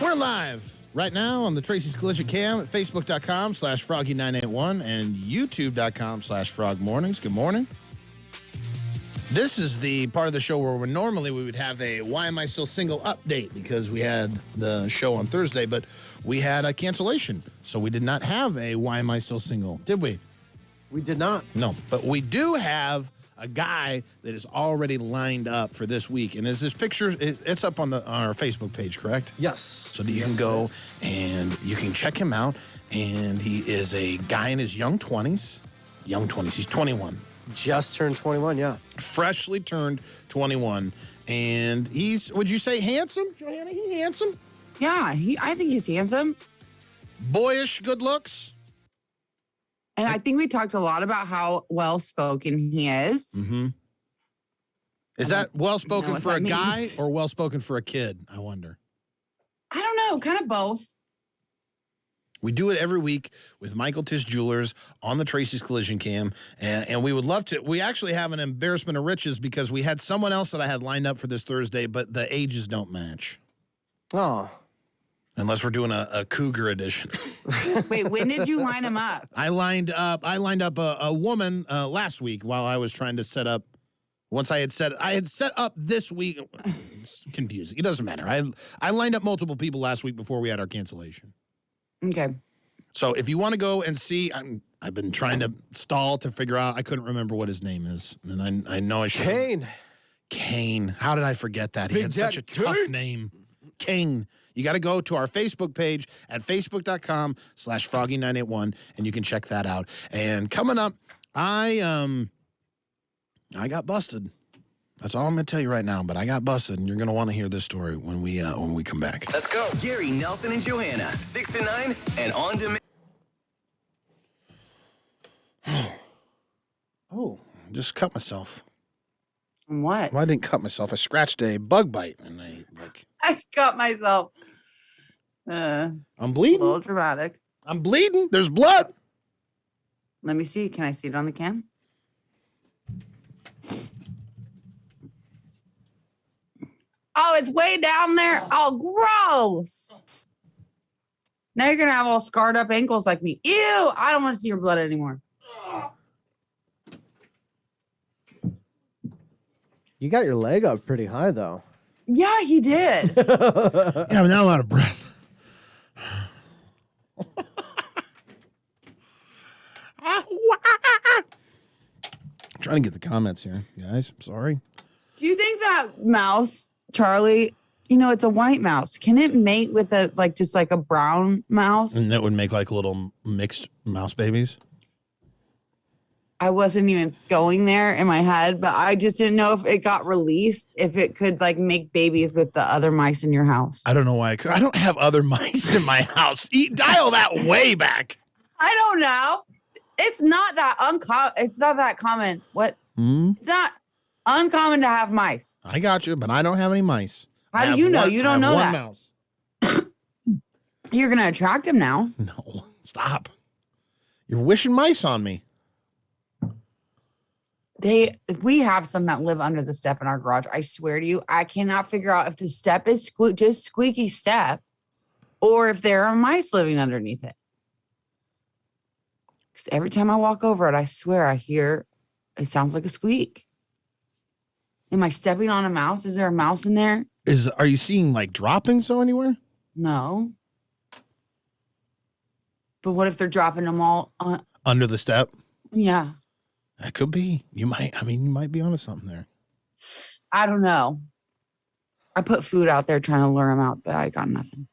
We're live right now on the Tracy's Collision Cam at Facebook.com/Froggy981 and YouTube.com/FrogMornings. Good morning. This is the part of the show where normally we would have a Why Am I Still Single update because we had the show on Thursday, but we had a cancellation. So we did not have a Why Am I Still Single, did we? We did not. No, but we do have a guy that is already lined up for this week. And is this picture, it's up on our Facebook page, correct? Yes. So that you can go and you can check him out. And he is a guy in his young 20s. Young 20s, he's 21. Just turned 21, yeah. Freshly turned 21. And he's, would you say handsome? Johanna, he handsome? Yeah, I think he's handsome. Boyish good looks? And I think we talked a lot about how well-spoken he is. Mm-hmm. Is that well-spoken for a guy means. or well-spoken for a kid, I wonder? I don't know, kind of both. We do it every week with Michael Tish Jewelers on the Tracy's Collision Cam, and we would love to. We actually have an embarrassment of riches because we had someone else that I had lined up for this Thursday, but the ages don't match. Oh. Unless we're doing a cougar edition. Wait, when did you line him up? I lined up a woman last week while I was trying to set up. Once I had set up this week. It's confusing. It doesn't matter. I lined up multiple people last week before we had our cancellation. Okay. So if you want to go and see, I've been trying to stall to figure out. I couldn't remember what his name is, and I know I should. Kane. How did I forget that? He had such a tough name. Kane. You got to go to our Facebook page at facebook.com/Froggy981, and you can check that out. And coming up, I got busted. That's all I'm going to tell you right now, but I got busted, and you're going to want to hear this story when we come back. Let's go. Gary, Nelson, and Johanna, 6 to 9, and on demand. Oh, I just cut myself. What? Well, I didn't cut myself. I scratched a bug bite, and I cut myself. I'm A bleeding. little dramatic. I'm bleeding. There's blood. Let me see. Can I see it on the cam? Oh, it's way down there. Oh, gross. Now you're going to have all scarred up ankles like me. Ew, I don't want to see your blood anymore. You got your leg up pretty high, though. Yeah, he did. Yeah, but now I'm out of breath. I'm trying to get the comments here, guys. I'm sorry. Do you think that mouse, Charlie, it's a white mouse. Can it mate with just a brown mouse? And that would make like little mixed mouse babies. I wasn't even going there in my head, but I just didn't know if it got released, if it could make babies with the other mice in your house. I don't know why I could. I don't have other mice in my house. Dial that way back. I don't know. It's not that uncommon. It's not that common. What? It's not uncommon to have mice. I got you, but I don't have any mice. How do you know? You don't know that. Mouse. You're going to attract them now. No, stop. You're wishing mice on me. We have some that live under the step in our garage. I swear to you, I cannot figure out if the step is just squeaky step or if there are mice living underneath it. Because every time I walk over it, I swear I hear it sounds like a squeak. Am I stepping on a mouse? Is there a mouse in there? Are you seeing droppings anywhere? No. But what if they're dropping them all Under the step? Yeah. That could be. You might be onto something there. I don't know. I put food out there trying to lure them out, but I got nothing.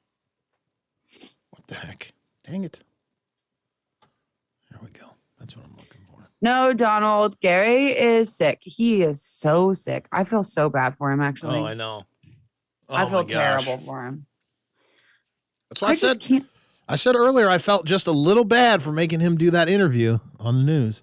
What the heck? Dang it. There we go. That's what I'm looking for. No, Donald. Gary is sick. He is so sick. I feel so bad for him, actually. Oh, I know. Oh, I feel terrible for him. That's why I said earlier I felt just a little bad for making him do that interview on the news.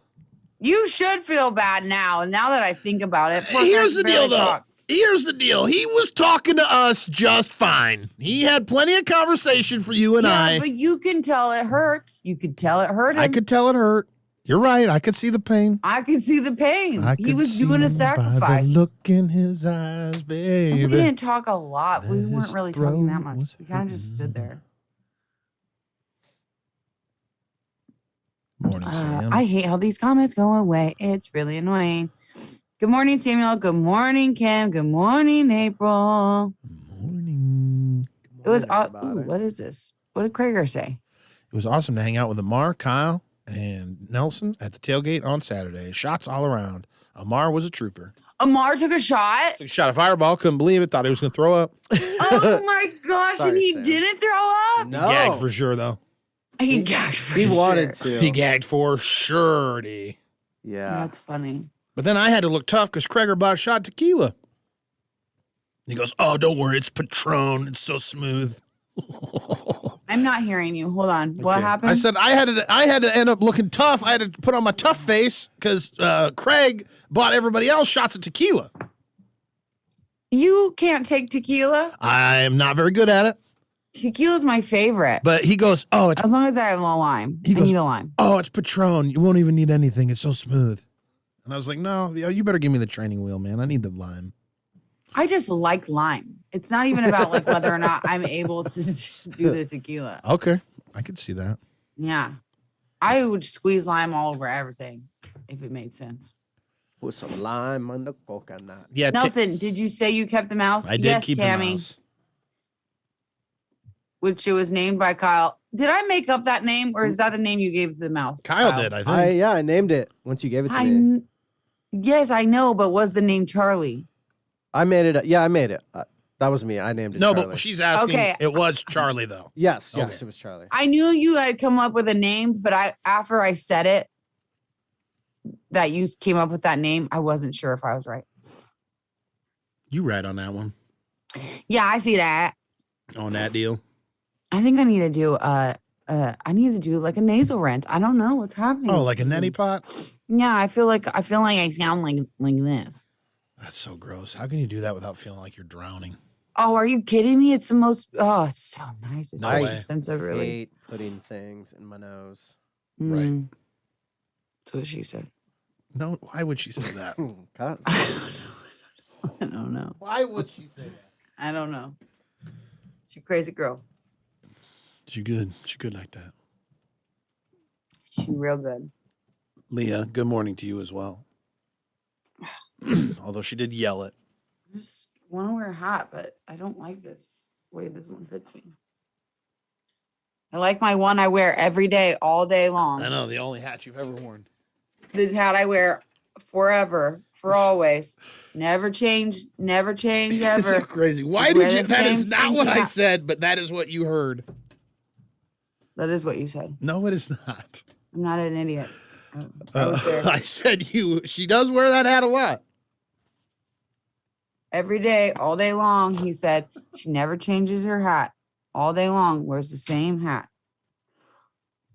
You should feel bad now that I think about it. Here's the deal, though. Here's the deal. He was talking to us just fine. He had plenty of conversation for you and I. But you can tell it hurts. You could tell it hurt him. I could tell it hurt. You're right. I could see the pain. I could see the pain. I He could was see doing a by sacrifice. the look in his eyes, And baby. we didn't talk a lot. We that weren't his really talking that throat much. was We kind of just stood there. Morning, Sam. I hate how these comments go away. It's really annoying. Good morning, Samuel. Good morning, Kim. Good morning, April. Morning. It was. everybody. Ooh, what is this? What did Krager say? It was awesome to hang out with Amar, Kyle, and Nelson at the tailgate on Saturday. Shots all around. Amar was a trooper. Amar took a shot. Took a shot of Fireball. Couldn't believe it. Thought he was going to throw up. Oh my gosh! Sorry, and he Sam. didn't throw up. No. He gagged for sure, though. He gagged for He sure. wanted to. He gagged for surety. Yeah. That's funny. But then I had to look tough because Krager bought a shot of tequila. He goes, "Oh, don't worry. It's Patron. It's so smooth." I'm not hearing you. Hold on. What Okay. happened? I said I had to end up looking tough. I had to put on my tough face because Craig bought everybody else shots of tequila. You can't take tequila. I'm not very good at it. Tequila's my favorite. But he goes, "Oh, it's As long as I have a lime. He I goes- need a lime. it's Patron. You won't even need anything. It's so smooth." And I was like, "No, you better give me the training wheel, man. I need the lime." I just like lime. It's not even about like whether or not I'm able to do the tequila. Okay, I could see that. Yeah. I would squeeze lime all over everything if it made sense. Put some lime on the coconut. Yeah, Nelson, did you say you kept the mouse? I did yes, keep Tammy, the mouse. which it was named by Kyle. Did I make up that name or is that the name you gave the mouse? Kyle did, I think. I named it once you gave it to me. Yes, I know, but was the name Charlie? I made it. Yeah, I made it. That was me. I named it. No, Charlie. but she's asking. Okay. It was Charlie though. Yes, Okay. it was Charlie. I knew you had come up with a name, but after I said it, that you came up with that name, I wasn't sure if I was right. You right on that one. Yeah, I see that. On that deal. I think I need to do I need to do like a nasal rinse. I don't know what's happening. Oh, like a neti pot? Yeah, I feel like I sound like this. That's so gross. How can you do that without feeling like you're drowning? Oh, are you kidding me? It's the most it's so nice. It's No so way. sensitive, really. Hate putting things in my nose. Right. Mm. That's what she said. No, why would she say that? Cut. I don't know. Why would she say that? I don't know. She's a crazy girl. She good. She good like that. She real good. Leah, good morning to you as well. Although she did yell it. I just want to wear a hat, but I don't like this way this one fits me. I like my one I wear every day, all day long. I know, the only hat you've ever worn. The hat I wear forever, for always. Never change ever. It's so crazy. Why Just wear did you? the That is same not what I hat. said, but that is what you heard. That is what you said. No, it is not. I'm not an idiot. I was there. I said she does wear that hat a lot. Every day, all day long, he said, she never changes her hat. All day long, wears the same hat.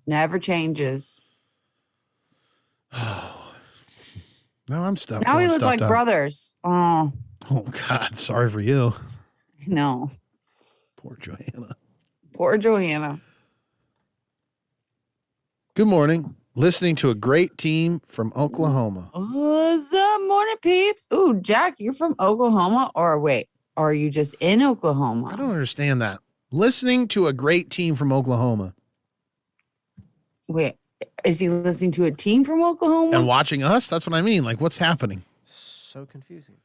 Never changes. Now I'm stuck. Now we feeling look like stuffed up. brothers. Oh, Oh God, sorry for you. no. Poor Joanna. Poor Joanna. Good morning. Listening to a great team from Oklahoma. What's up, morning peeps? Ooh, Jack, you're from Oklahoma? Or wait, are you just in Oklahoma? I don't understand that. Listening to a great team from Oklahoma Wait, is he listening to a team from Oklahoma? and watching us. That's what I mean. Like, what's happening? So confusing.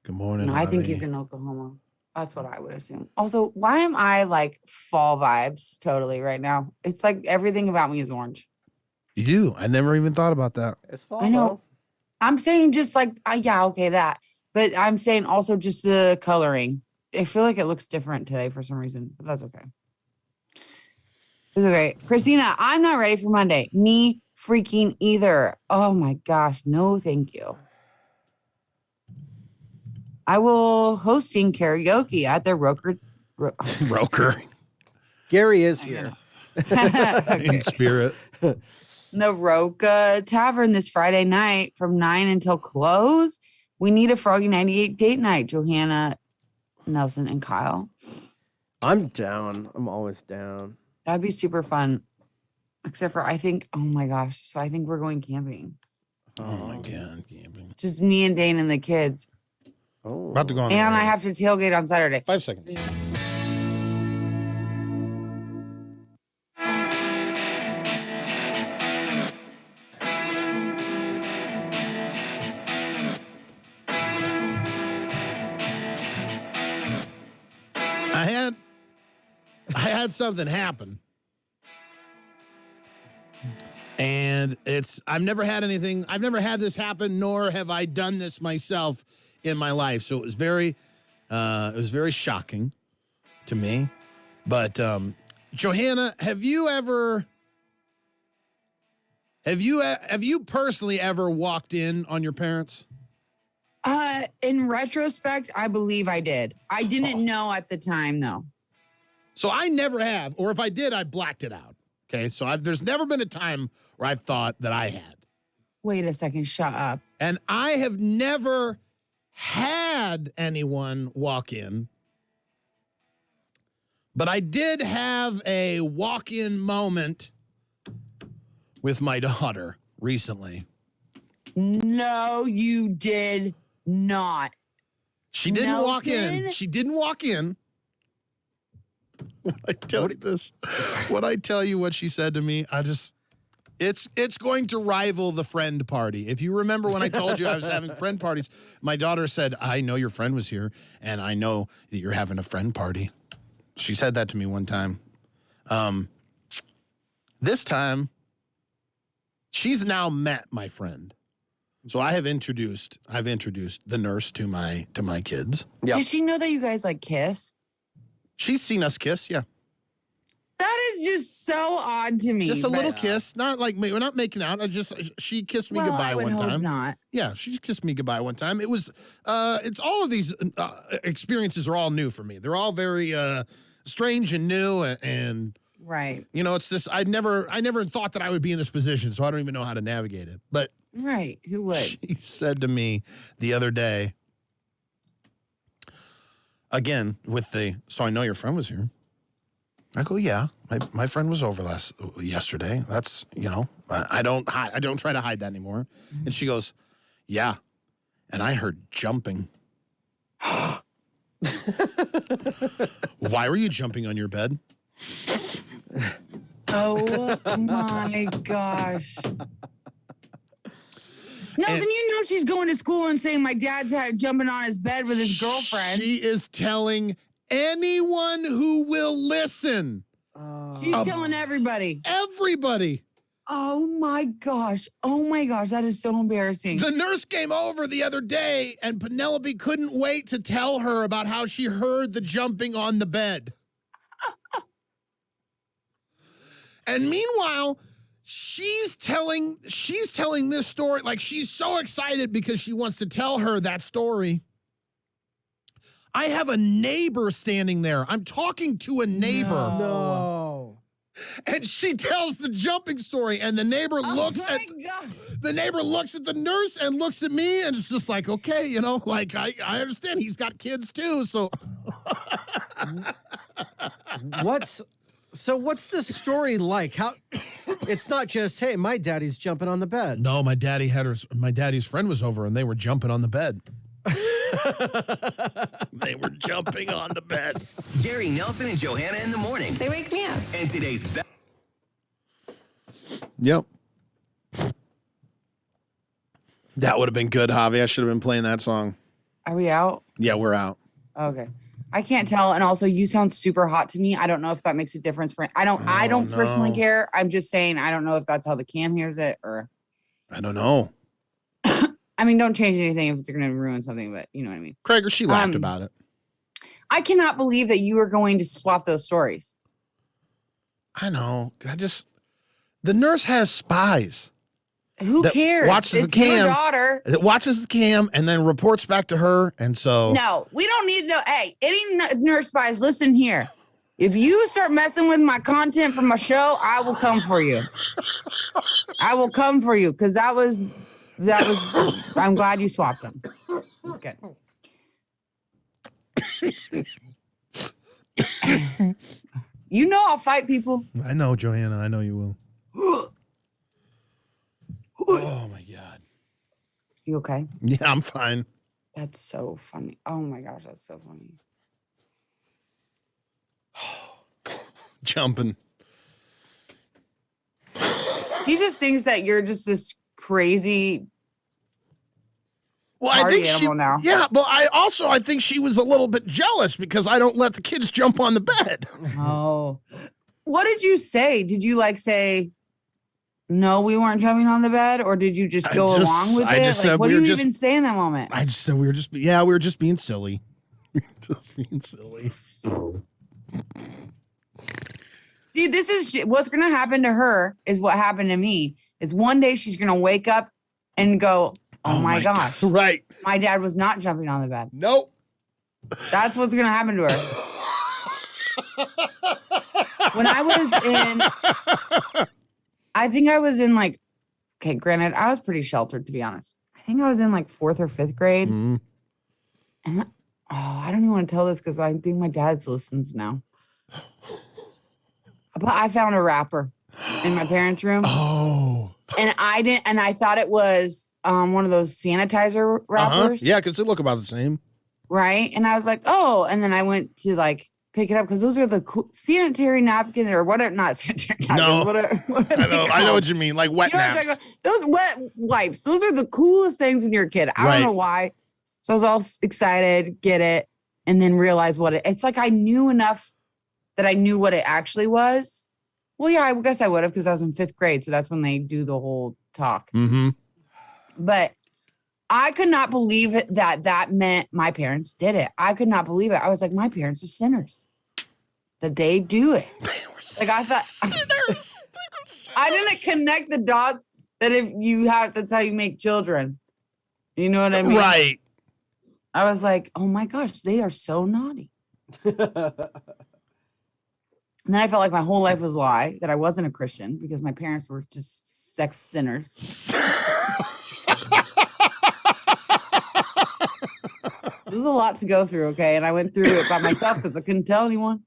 Good morning. No, I think Avi. he's in Oklahoma. That's what I would assume. Also, why am I like fall vibes totally right now? It's like everything about me is orange. You do. I never even thought about that. It's fall. I know. I'm saying just like, yeah, okay, that. But I'm saying also just the coloring. I feel like it looks different today for some reason, but that's okay. It's okay. Christina, I'm not ready for Monday. Me freaking either. Oh my gosh. No, thank you. I will hosting karaoke at the Roker. Roker Gary is here. Okay. in spirit. The Roca Tavern this Friday night from 9 until close. We need a Froggy 98 date night. Johanna, Nelson, and Kyle. I'm down. I'm always down. That'd be super fun. Except for I think, oh my gosh. So I think we're going camping. Oh my God, camping. Just me and Dane and the kids. Oh. About to go on. And I have to tailgate on Saturday. 5 seconds. I had something happen. And I've never had this happen, nor have I done this myself in my life. So it was very shocking to me. But Johanna, have you personally ever walked in on your parents? In retrospect, I believe I did. I didn't know at the time though. So I never have, or if I did, I blacked it out. Okay, so there's never been a time where I've thought that I had. Wait a second, shut up. And I have never had anyone walk in, but I did have a walk-in moment with my daughter recently. No, you did not. She didn't walk in. She didn't walk in. When I tell you what she said to me, it's going to rival the friend party. If you remember when I told you I was having friend parties, my daughter said, I know your friend was here, and I know that you're having a friend party. She said that to me one time. This time, she's now met my friend. So I've introduced the nurse to my kids. Yep. Did she know that you guys like kiss? She's seen us kiss, yeah. That is just so odd to me. Just a little kiss, not like we're not making out. She kissed me goodbye I would one hope time. Not. Yeah, she kissed me goodbye one time. It was, it's all of these experiences are all new for me. They're all very strange and new, and Right. you know, it's this. I never thought that I would be in this position, so I don't even know how to navigate it. But Right. Who would? she said to me the other day, again so I know your friend was here. I go, yeah, my friend was over yesterday. That's, you know, I don't try to hide that anymore. And she goes, yeah, and I heard jumping. Why were you jumping on your bed? Oh my gosh. Nelson, you know she's going to school and saying my dad's jumping on his bed with his girlfriend. She is telling anyone who will listen. She's telling everybody. Everybody. Oh my gosh. Oh my gosh. That is so embarrassing. The nurse came over the other day, and Penelope couldn't wait to tell her about how she heard the jumping on the bed. And meanwhile, she's telling this story, like she's so excited because she wants to tell her that story. I have a neighbor standing there. I'm talking to a neighbor. No. And she tells the jumping story, and the neighbor looks at the nurse and looks at me, and it's just like, okay, you know, like I understand he's got kids too, so What's the story like? How it's not just, hey, my daddy's jumping on the bed. No, my daddy's friend was over, and they were jumping on the bed. They were jumping on the bed. Gary, Nelson, and Johanna in the morning. They wake me up. And today's Yep. That would have been good, Javi. I should have been playing that song. Are we out? Yeah, we're out. Okay. I can't tell. And also you sound super hot to me. I don't know if that makes a difference for I don't personally care. I'm just saying I don't know if that's how the cam hears it or I don't know. I mean, don't change anything if it's going to ruin something, but you know what I mean. Krager, she laughed about it. I cannot believe that you are going to swap those stories. I know. The nurse has spies. Who cares? Watches it's the cam. Your daughter. It watches the cam and then reports back to her. And so. No, we don't need hey, any nurse spies, listen here. If you start messing with my content for my show, I will come for you. I will come for you because that was, I'm glad you swapped them. That's good. You know I'll fight people. I know, Joanna. I know you will. Oh my God. You okay? Yeah, I'm fine. That's so funny. Oh my gosh, that's so funny. Jumping. He just thinks that you're just this crazy Well, party animal now. Yeah, but I think she was a little bit jealous because I don't let the kids jump on the bed. Oh. What did you say? Did you say, no, we weren't jumping on the bed? Or did you just go along with it? What do you even say in that moment? I just said we were just being silly. Just being silly. See, this is what's going to happen to her is what happened to me. Is one day she's going to wake up and go, oh my gosh. God. Right. My dad was not jumping on the bed. Nope. That's what's going to happen to her. When I think I was in okay, granted, I was pretty sheltered, to be honest. I think I was in 4th or 5th grade. Mm-hmm. And I don't even want to tell this because I think my dad's listens now. But I found a wrapper in my parents' room. Oh. And I thought it was one of those sanitizer wrappers. Yeah, because they look about the same. Right. And I was like, oh, and then I went to pick it up because those are the sanitary napkins or whatever, not sanitary napkins. What I know what you mean, like wet naps. Those wet wipes, those are the coolest things when you're a kid. I don't know why. So I was all excited, get it, and then realize it's like I knew enough that I knew what it actually was. Well, yeah, I guess I would have because I was in 5th grade. So that's when they do the whole talk. Mm-hmm. But I could not believe it that meant my parents did it. I could not believe it. I was like, my parents are sinners. That they do it. They were I thought sinners. I didn't connect the dots that if you have that's how you make children. You know what I mean? Right. I was like, oh my gosh, they are so naughty. And then I felt like my whole life was a lie, that I wasn't a Christian because my parents were just sex sinners. It was a lot to go through, okay? And I went through it by myself because I couldn't tell anyone.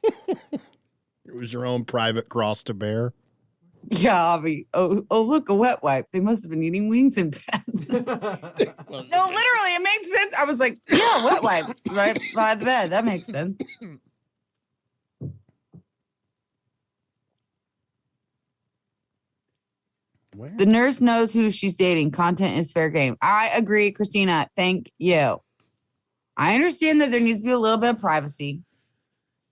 It was your own private cross to bear. Yeah, Avi. Oh, look, a wet wipe. They must have been eating wings in bed. No, literally, it made sense. I was like, yeah, wet wipes right by the bed. That makes sense. Where? The nurse knows who she's dating. Content is fair game. I agree, Christina. Thank you. I understand that there needs to be a little bit of privacy,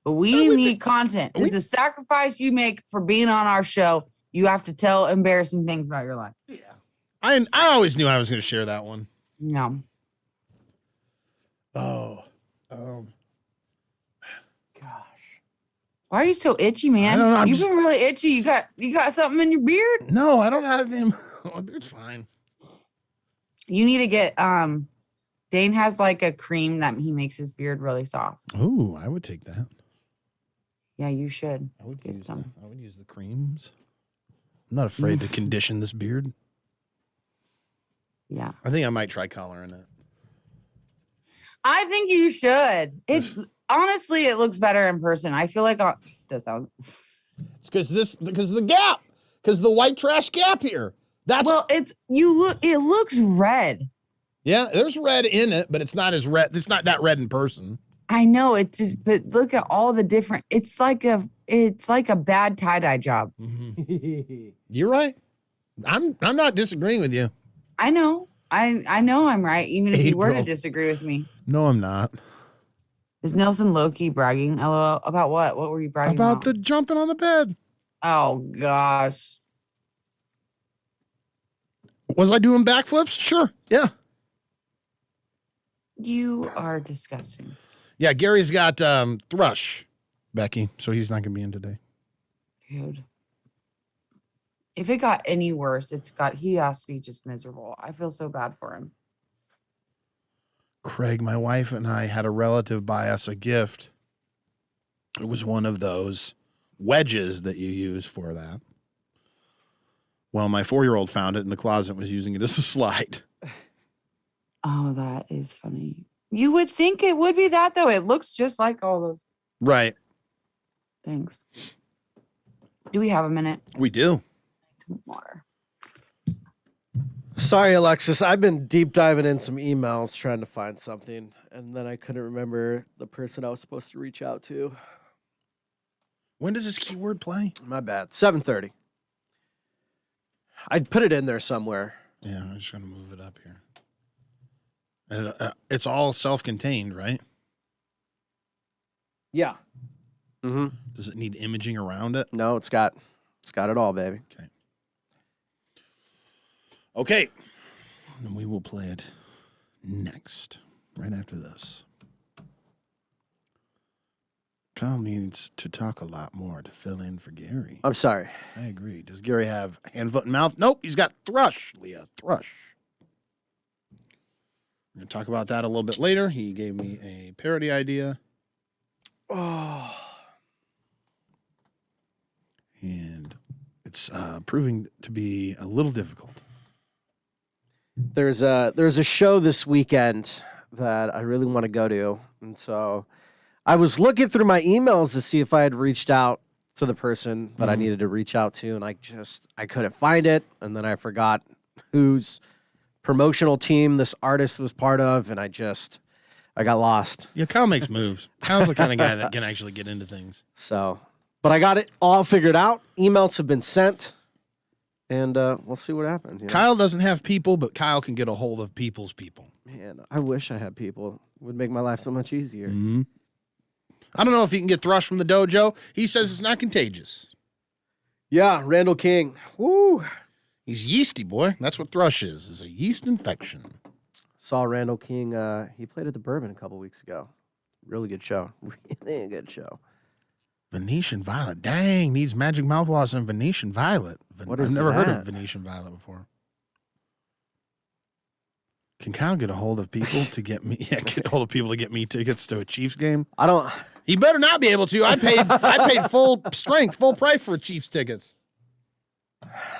but we need content. It's a sacrifice you make for being on our show. You have to tell embarrassing things about your life. Yeah. I always knew I was going to share that one. No. Oh. Why are you so itchy, man? I don't know, You've been really itchy. You got something in your beard? No, I don't have them. It's fine. You need to get Dane has a cream that he makes his beard really soft. Oh, I would take that. Yeah, you should. I would get use some. I would use the creams. I'm not afraid to condition this beard. Yeah. I think I might try coloring it. I think you should. It's honestly, it looks better in person. I feel like that sounds. It's because the gap, because the white trash gap here. It looks red. Yeah, there's red in it, but it's not as red. It's not that red in person. I know but look at all the different. It's like a bad tie-dye job. Mm-hmm. You're right. I'm not disagreeing with you. I know. I know I'm right, even if you were to disagree with me. No, I'm not. Is Nelson low-key bragging? LOL. About what? What were you bragging about? About the jumping on the bed. Oh, gosh. Was I doing backflips? Sure. Yeah. You are disgusting. Yeah, Gary's got thrush, Becky, so he's not going to be in today. Dude. If it got any worse, he has to be just miserable. I feel so bad for him. Craig, my wife and I had a relative buy us a gift. It was one of those wedges that you use for that. Well, my 4-year-old found it in the closet and was using it as a slide. Oh, that is funny. You would think it would be that, though. It looks just like all those Right. things. Do we have a minute? We do. Some water. Sorry, Alexis. I've been deep diving in some emails trying to find something, and then I couldn't remember the person I was supposed to reach out to. When does this keyword play? My bad. 7:30. I'd put it in there somewhere. Yeah, I'm just going to move it up here. And it's all self-contained, right? Yeah. Mm-hmm. Does it need imaging around it? No, it's got it all, baby. Okay. Okay. And we will play it next, right after this. Kyle needs to talk a lot more to fill in for Gary. I'm sorry. I agree. Does Gary have hand, foot, and mouth? Nope, he's got thrush, Leah. Thrush. We're going to talk about that a little bit later. He gave me a parody idea. Oh. And it's proving to be a little difficult. There's a show this weekend that I really want to go to, and so I was looking through my emails to see if I had reached out to the person that I needed to reach out to, and I couldn't find it, and then I forgot whose promotional team this artist was part of, and I got lost. Yeah, Kyle makes moves. Kyle's the kind of guy that can actually get into things. So, but I got it all figured out. Emails have been sent. And we'll see what happens. You know? Kyle doesn't have people, but Kyle can get a hold of people's people. Man, I wish I had people. It would make my life so much easier. Mm-hmm. I don't know if he can get thrush from the dojo. He says it's not contagious. Yeah, Randall King. Woo. He's yeasty, boy. That's what thrush is a yeast infection. Saw Randall King. He played at the Bourbon a couple weeks ago. Really good show. Really good show. Venetian Violet. Dang, needs magic mouthwash and Venetian Violet. I've never heard of Venetian Violet before. Can Kyle get a hold of people to get me? Yeah, get a hold of people to get me tickets to a Chiefs game. I don't. He better not be able to. I paid full strength, full price for Chiefs tickets.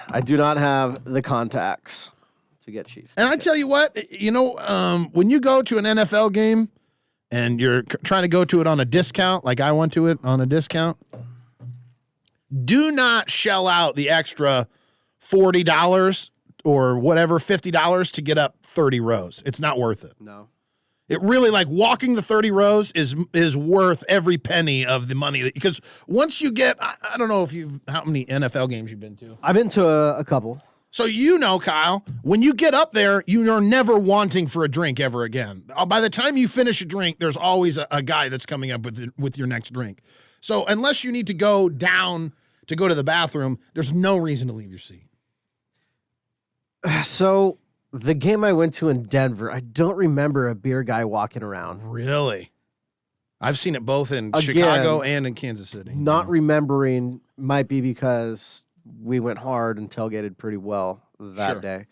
I do not have the contacts to get Chiefs tickets. And I tell you what, when you go to an NFL game and you're trying to go to it on a discount, like I went to it on a discount, do not shell out the extra $40 or whatever, $50 to get up 30 rows. It's not worth it. No. It really, like, walking the 30 rows is worth every penny of the money. Because once you get, I don't know how many NFL games you've been to. I've been to a couple. So Kyle, when you get up there, you are never wanting for a drink ever again. By the time you finish a drink, there's always a guy that's coming up with your next drink. So unless you need to go down to go to the bathroom, there's no reason to leave your seat. So the game I went to in Denver, I don't remember a beer guy walking around. Really? I've seen it both in Again, Chicago and in Kansas City. Not remembering might be because we went hard and tailgated pretty well that day.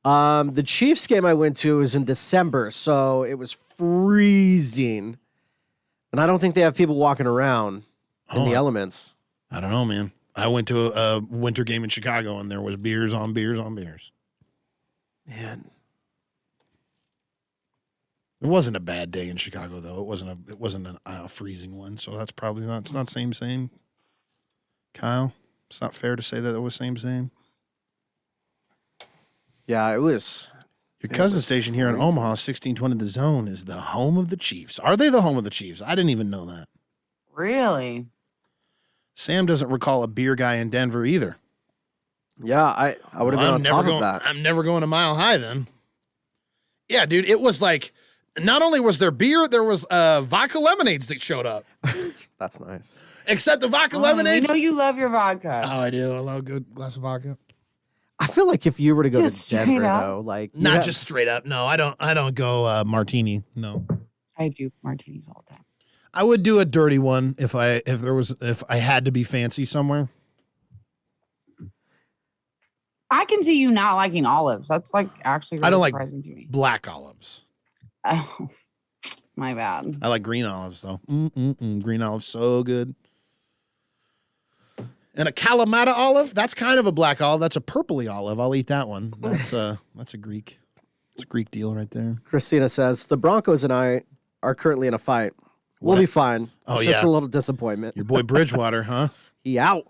The Chiefs game I went to was in December, so it was freezing. And I don't think they have people walking around in the elements. I don't know, man. I went to a winter game in Chicago, and there was beers on beers on beers. Man. It wasn't a bad day in Chicago, though. It wasn't a freezing one, so that's probably not. It's not same. Kyle, it's not fair to say that it was same. Yeah, it was. Your cousin station here in Omaha, 1620 The Zone, is the home of the Chiefs. Are they the home of the Chiefs? I didn't even know that. Really? Sam doesn't recall a beer guy in Denver either. Yeah, I would have been on top of that. I'm never going to Mile High then. Yeah, dude, it was like, not only was there beer, there was vodka lemonades that showed up. That's nice. Except the vodka lemonades. I know you love your vodka. Oh, I do. I love a good glass of vodka. I feel like if you were to go Just to Denver, straight up? though, like Not just straight up. No, I don't go martini. No. I do martinis all the time. I would do a dirty one if I had to be fancy somewhere. I can see you not liking olives. That's like actually really I don't like surprising to me. black olives. Oh, my bad. I like green olives though. Green olives so good. And a Kalamata olive, that's kind of a black olive. That's a purpley olive. I'll eat that one. That's a Greek. It's a Greek deal right there. Christina says the Broncos and I are currently in a fight. We'll be fine. Oh, It's just a little disappointment. Your boy Bridgewater, huh? He out.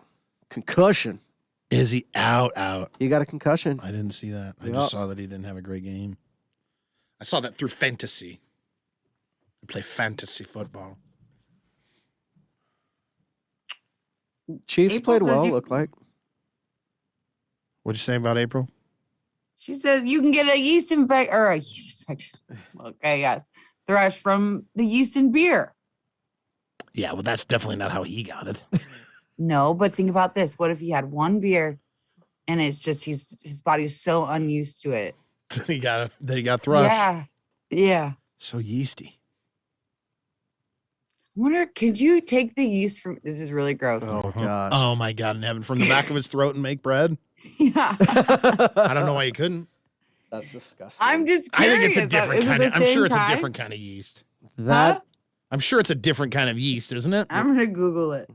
Concussion. Is he out? He got a concussion. I didn't see that. I just saw that he didn't have a great game. I saw that through fantasy. I play fantasy football. Chiefs April played says well, you- looked like. What'd you say about April? She says you can get a yeast infection. Okay, yes. Thrush from the yeast in beer. Yeah, well, that's definitely not how he got it. No, but think about this. What if he had one beer and it's just his body is so unused to it? He got thrush. Yeah. So yeasty. I wonder, could you take the yeast from this is really gross. Oh, gosh. Oh my God in heaven. From the back of his throat and make bread? Yeah. I don't know why you couldn't. That's disgusting. I'm just I curious. think it's a different Is it kind the of, I'm sure same it's a kind? different kind of yeast. That I'm sure it's a different kind of yeast, isn't it? I'm gonna Google it.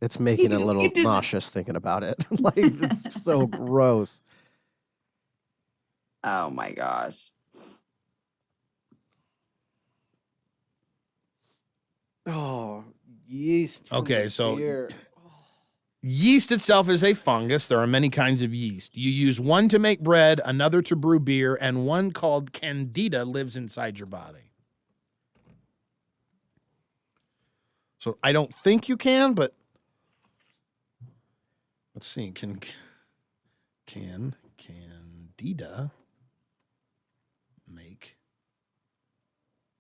it's making it a You little just- nauseous thinking about it. Like, it's so gross. Oh my gosh. Oh, yeast. from Okay, the so- beer. Yeast itself is a fungus. There are many kinds of yeast. You use one to make bread, another to brew beer, and one called candida lives inside your body. So I don't think you can, but let's see. Can candida make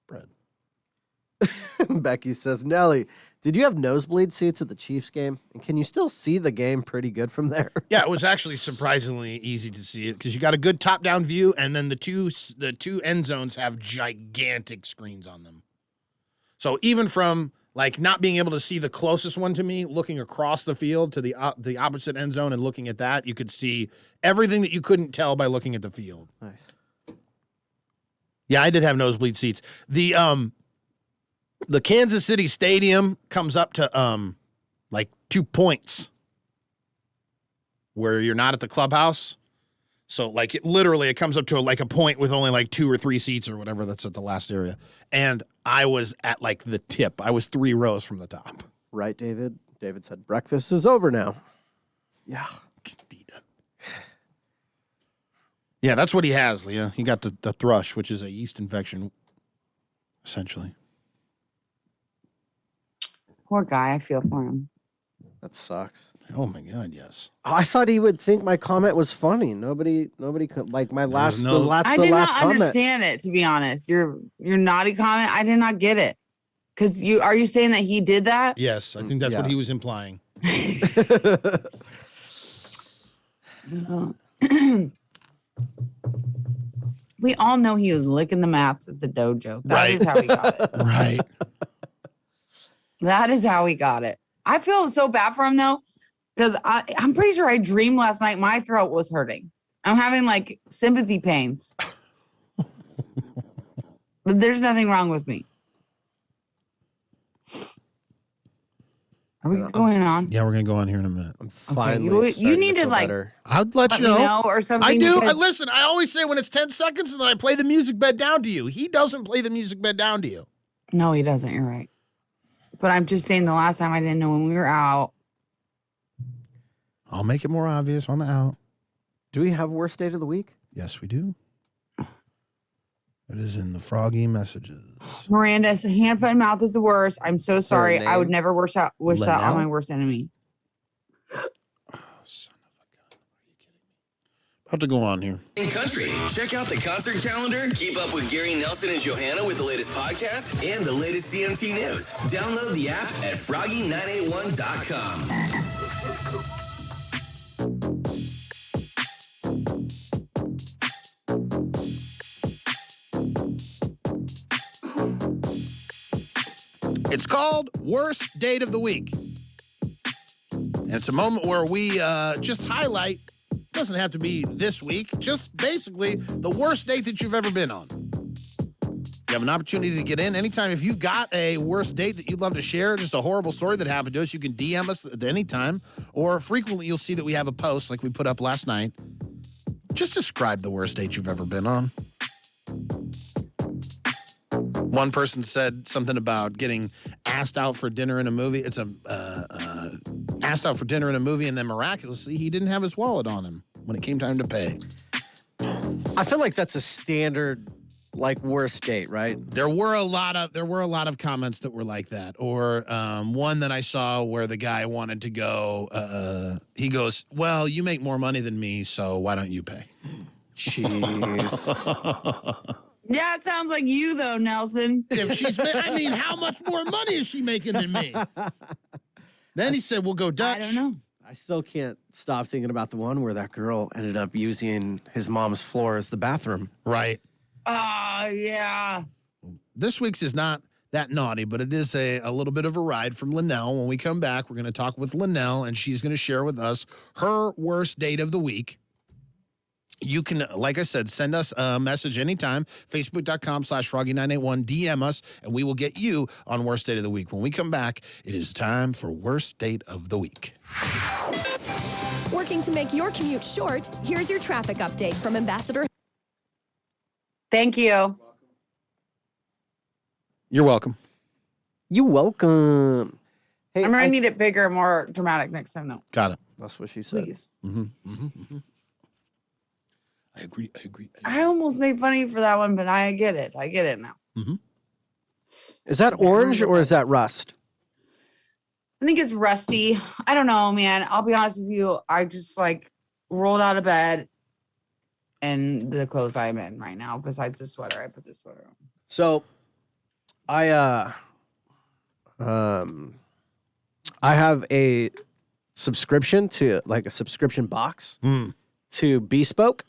bread? Becky says, Nelly, did you have nosebleed seats at the Chiefs game? And can you still see the game pretty good from there? Yeah, it was actually surprisingly easy to see it because you got a good top-down view, and then the two end zones have gigantic screens on them. So even from like not being able to see the closest one to me, looking across the field to the opposite end zone and looking at that, you could see everything that you couldn't tell by looking at the field. Nice. Yeah, I did have nosebleed seats. The Kansas City Stadium comes up to like 2 points where you're not at the clubhouse. So like it comes up to like a point with only like 2 or 3 seats or whatever that's at the last area. And I was at like the tip. I was 3 rows from the top. Right, David? David said, breakfast is over now. Yeah. Yeah, that's what he has, Leah. He got the thrush, which is a yeast infection, essentially. Poor guy. I feel for him. That sucks. Oh my God, yes. I thought he would think my comment was funny. Nobody could like my last no- the last I the did last not comment. understand it, to be honest. Your naughty comment, I did not get it. Because are you saying that he did that? Yes, I think that's what Yeah. he was implying. We all know he was licking the mats at the dojo. That is Right. how he got it. Right. That is how he got it. I feel so bad for him though, because I'm pretty sure I dreamed last night my throat was hurting. I'm having like sympathy pains. But there's nothing wrong with me. Are we going on? Yeah, we're going to go on here in a minute. Finally, you starting need to, feel like, better. I'd let Let you me know. know or something. I do. because- Listen, I always say when it's 10 seconds and then I play the music bed down to you. He doesn't play the music bed down to you. No, he doesn't. You're right. But I'm just saying the last time I didn't know when we were out. I'll make it more obvious on the out. Do we have worst date of the week? Yes, we do. It is in the Froggy messages. Miranda, so hand, foot, and mouth is the worst. I'm so Is there a sorry. I would name? never wish that on Linnell? my worst enemy. Oh, son of a gun. Are you kidding me? About to go on here. In country, check out the concert calendar. Keep up with Gary Nelson and Johanna with the latest podcast and the latest CMT news. Download the app at froggy981.com. It's called Worst Date of the Week. And it's a moment where we just highlight, doesn't have to be this week, just basically the worst date that you've ever been on. You have an opportunity to get in anytime. If you've got a worst date that you'd love to share, just a horrible story that happened to us, you can DM us at any time. Or frequently you'll see that we have a post like we put up last night. Just describe the worst date you've ever been on. One person said something about getting asked out for dinner in a movie. It's a asked out for dinner and a movie, and then miraculously, he didn't have his wallet on him when it came time to pay. I feel like that's a standard, like, worst date, right? There were a lot of comments that were like that, or one that I saw where the guy wanted to go. He goes, "Well, you make more money than me, so why don't you pay?" Jeez. Yeah, it sounds like you though, Nelson. If she's, how much more money is she making than me? Then he said, "We'll go Dutch." I don't know. I still can't stop thinking about the one where that girl ended up using his mom's floor as the bathroom. Right. Oh, yeah. This week's is not that naughty, but it is a little bit of a ride from Linnell. When we come back, we're going to talk with Linnell, and she's going to share with us her worst date of the week. You can, like I said, send us a message anytime, facebook.com/Froggy981, DM us, and we will get you on Worst Date of the Week. When we come back, it is time for Worst Date of the Week. Working to make your commute short, here's your traffic update from Ambassador. Thank you. You're welcome. You welcome. Hey, I'm going to need it bigger, more dramatic next time, though. Got it. That's what she said. Please. I agree. I almost made fun of you for that one, but I get it. I get it now. Is that orange or is that rust? I think it's rusty. I don't know, man. I'll be honest with you. I just like rolled out of bed and the clothes I'm in right now, besides the sweater. I put this sweater on. So I have a subscription to like a subscription box to Bespoke.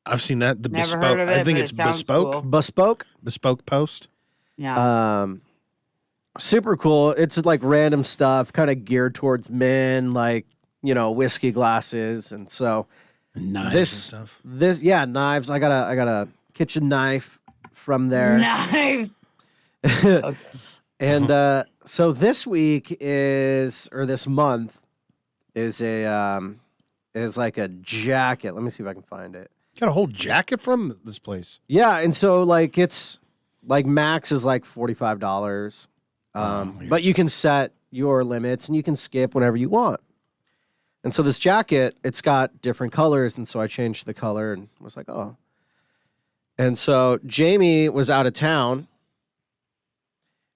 I've seen that. The Never bespoke. heard of it, I think but it's it sounds bespoke. cool. Bespoke. Bespoke post. Yeah. Super cool. It's like random stuff, kind of geared towards men, like, you know, whiskey glasses, and so And knives this and stuff. knives. I got a kitchen knife from there. Knives. Okay. And so this week this month is like a jacket. Let me see if I can find it. Got a whole jacket from this place. Yeah, and so like it's like max is like $45. But you can set your limits and you can skip whenever you want. And so this jacket, it's got different colors, and so I changed the color and was like, oh. And so Jamie was out of town.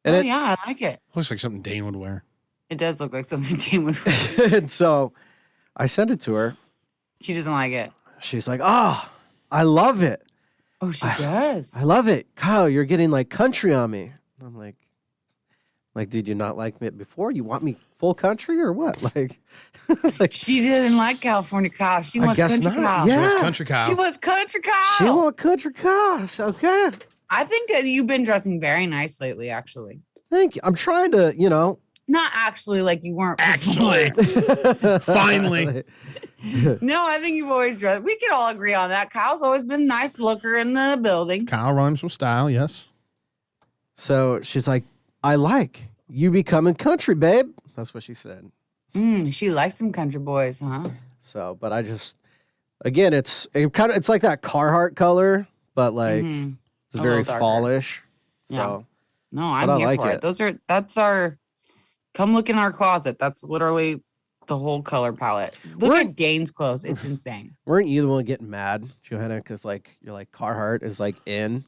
And Yeah, I like it. Looks like something Dane would wear. It does look like something Jane would wear. and so I sent it to her. She doesn't like it. She's like, oh, I love it. Oh, she does. I love it. Kyle, you're getting like country on me. And I'm like, did you not like it before? You want me full country or what? Like She didn't like California Kyle. She I wants guess country not. Kyle. Yeah. What's country Kyle? She wants country Kyle. she want country cows. Okay. I think that you've been dressing very nice lately, actually. Thank you. I'm trying to, you know. Not actually like you weren't. Actually. Finally. No, I think you've always dressed. We can all agree on that. Kyle's always been a nice looker in the building. Kyle rhymes with style, yes. So she's like, I like you becoming country, babe. That's what she said. She likes some country boys, huh? So, but I just, again, it's like that Carhartt color, but like it's A very little darker. fallish. Yeah. So No, I'm But I here like for it. it. That's our. Come look in our closet. That's literally the whole color palette. Look We're- at Dane's clothes. It's insane. weren't you the one getting mad, Johanna? Because like you're like Carhartt is like in.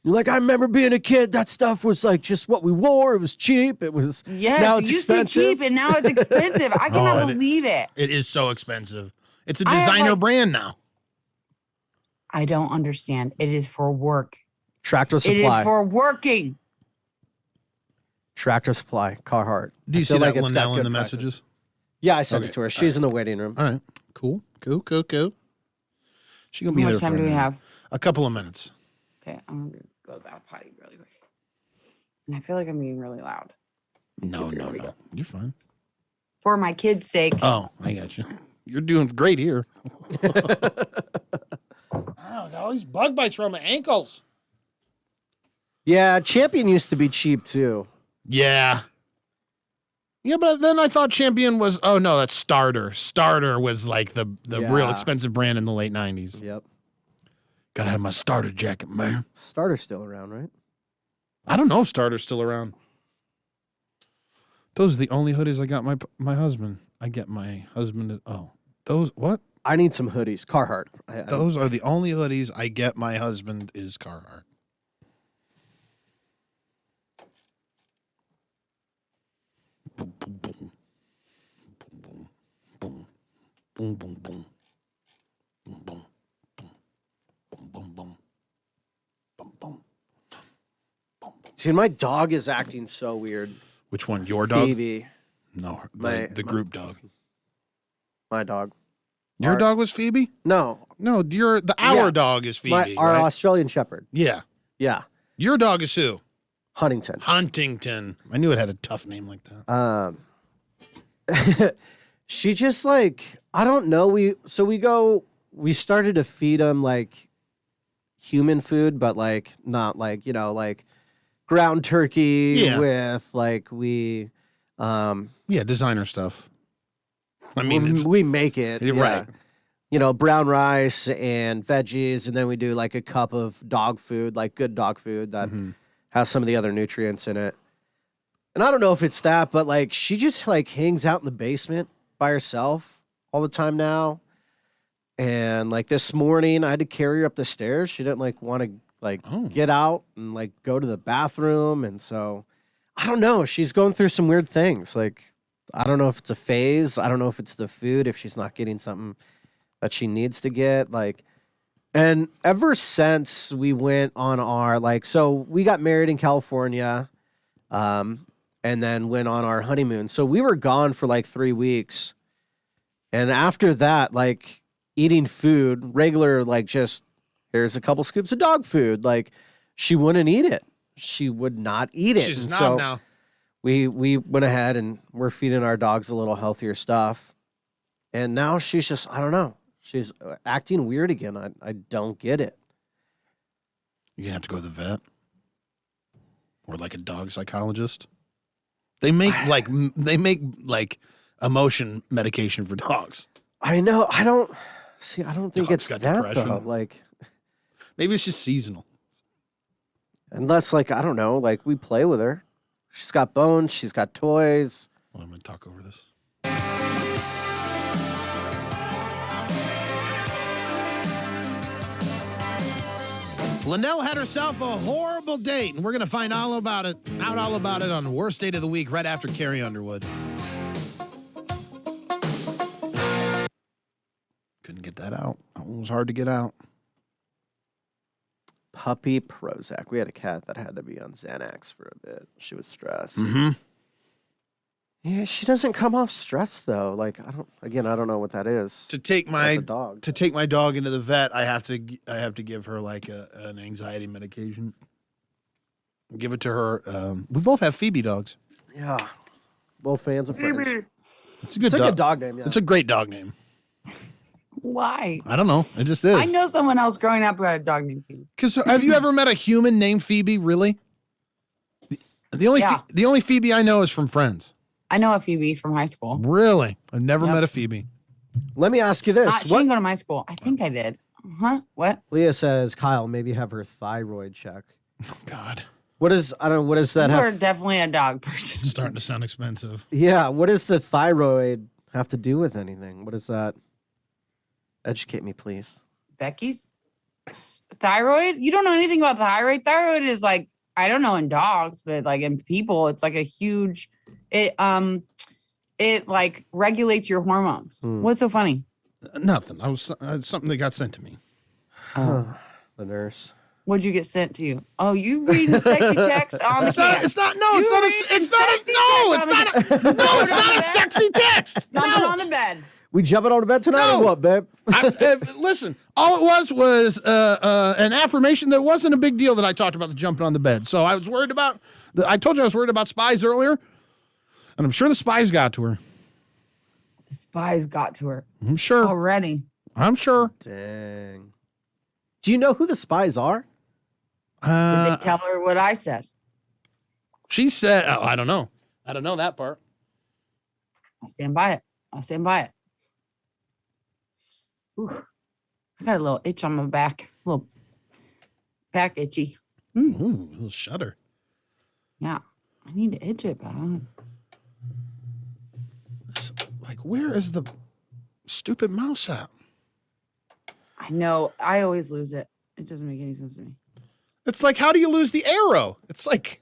You're like, I remember being a kid. That stuff was like just what we wore. It was cheap. It was. Yes, now it it's used to be expensive. cheap and now it's expensive. I cannot and it- believe it. It is so expensive. It's a I have, designer like- brand now. I don't understand. It is for work. Tractor It Supply. is for working. Tractor Supply. Carhartt. Do you I see feel that it's got Linnell in good the prices. messages? Yeah, I sent Okay, it to her. She's in the waiting room. All right. Cool. She gonna be How there much time for a do we minute. have? A couple of minutes. Okay, I'm gonna go to the potty really quick. And I feel like I'm being really loud. No. You're fine. For my kids' sake. Oh, I got you. You're doing great here. Wow, got all these bug bites around my ankles. Yeah, Champion used to be cheap too. Yeah. Yeah, but then I thought Champion was, oh no, that's Starter. Starter was like the real Yeah. expensive brand in the late 90s. Yep. Gotta have my Starter jacket, man. Starter's still around, right? I don't know if Starter's still around. Those are the only hoodies I got my husband. I get my husband. Those what? I need some hoodies. Carhartt. Those are the only hoodies I get my husband is Carhartt. Boom, boom, boom. Boom, boom, boom, boom, boom, boom. Boom, boom, boom, boom, boom, boom, boom, boom. Dude, my dog is acting so weird. Which one? Your dog? Phoebe. No, the group dog. My dog. Your dog was Phoebe? No. No, our dog is Phoebe. Our right? Australian Shepherd. Yeah. Yeah. Your dog is who? Huntington. Huntington. I knew it had a tough name like that. She just like, I don't know. We started to feed him like human food, but like not like, like ground turkey with like designer stuff. I mean, we make it. Right. Brown rice and veggies, and then we do like a cup of dog food, like good dog food that has some of the other nutrients in it. And I don't know if it's that, but like she just like hangs out in the basement by herself all the time now. And like this morning I had to carry her up the stairs. She didn't like want to get out and like go to the bathroom. And so I don't know. She's going through some weird things. Like, I don't know if it's a phase. I don't know if it's the food, if she's not getting something that she needs to get. Like, and ever since we went on our, so we got married in California, and then went on our honeymoon. So we were gone for like 3 weeks. And after that, like eating food, regular, like just here's a couple scoops of dog food. Like she wouldn't eat it. She would not eat it. She's and not so now. we went ahead and we're feeding our dogs a little healthier stuff. And now she's just, I don't know. She's acting weird again. I don't get it. You're going to have to go to the vet or like a dog psychologist. They make like emotion medication for dogs. I know. I don't think Dog's it's got that depression. though. Like, maybe it's just seasonal. unless like, I don't know, like we play with her. She's got bones. She's got toys. Well, I'm going to talk over this. Linnell had herself a horrible date, and we're going to find all about it on Worst Date of the Week right after Carrie Underwood. Couldn't get that out. That one was hard to get out. Puppy Prozac. We had a cat that had to be on Xanax for a bit. She was stressed. Mm-hmm. Yeah, she doesn't come off stressed though. Like I don't know what that is. To take my dog. To take my dog into the vet, I have to give her like an anxiety medication. Give it to her. We both have Phoebe dogs. Yeah, both fans of Friends. It's a good It's a good dog name. Yeah. It's a great dog name. Why? I don't know. It just is. I know someone else growing up who had a dog named Phoebe. Because have you ever met a human named Phoebe? Really? The only Phoebe I know is from Friends. I know a Phoebe from high school. Really? I've never met a Phoebe. Let me ask you this: She didn't go to my school. I think I did. Huh? What? Leah says, Kyle, maybe have her thyroid check. Oh God. What does that You have? are definitely a dog person. It's starting to sound expensive. Yeah, what does the thyroid have to do with anything? What is that? Educate me, please. Becky's thyroid? You don't know anything about thyroid? Thyroid is like, I don't know in dogs, but like in people, it's like a huge, it like regulates your hormones. What's so funny? Nothing. I was something that got sent to me. The nurse. What'd you get sent to you? Oh, you reading sexy text on the camera. It's not a sexy text. Jumping on the bed. We jumping on the bed tonight or what, babe? Listen, all it was an affirmation that wasn't a big deal that I talked about the jumping on the bed. So I was worried about, I told you I was worried about spies earlier, and I'm sure the spies got to her. The spies got to her. I'm sure. Already. I'm sure. Dang. Do you know who the spies are? Did they tell her what I said? She said, oh, I don't know. I don't know that part. I stand by it. Ooh, I got a little itch on my back. A little back itchy. Ooh, a little shudder. Yeah. I need to itch it, but I don't. Like, where is the stupid mouse at? I know. I always lose it. It doesn't make any sense to me. It's like, how do you lose the arrow? It's like,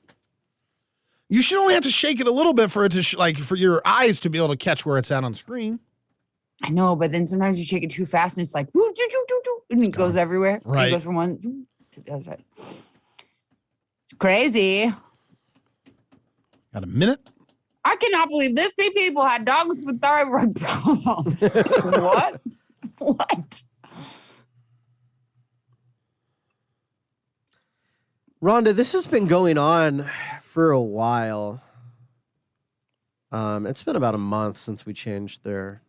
you should only have to shake it a little bit for it to, for your eyes to be able to catch where it's at on the screen. I know, but then sometimes you shake it too fast and it's like, woo, doo, doo, doo, doo, and it goes everywhere. Right. It goes from one to the other side. It's crazy. Got a minute? I cannot believe this many people had dogs with thyroid problems. What? What? Rhonda, this has been going on for a while. It's been about a month since we changed their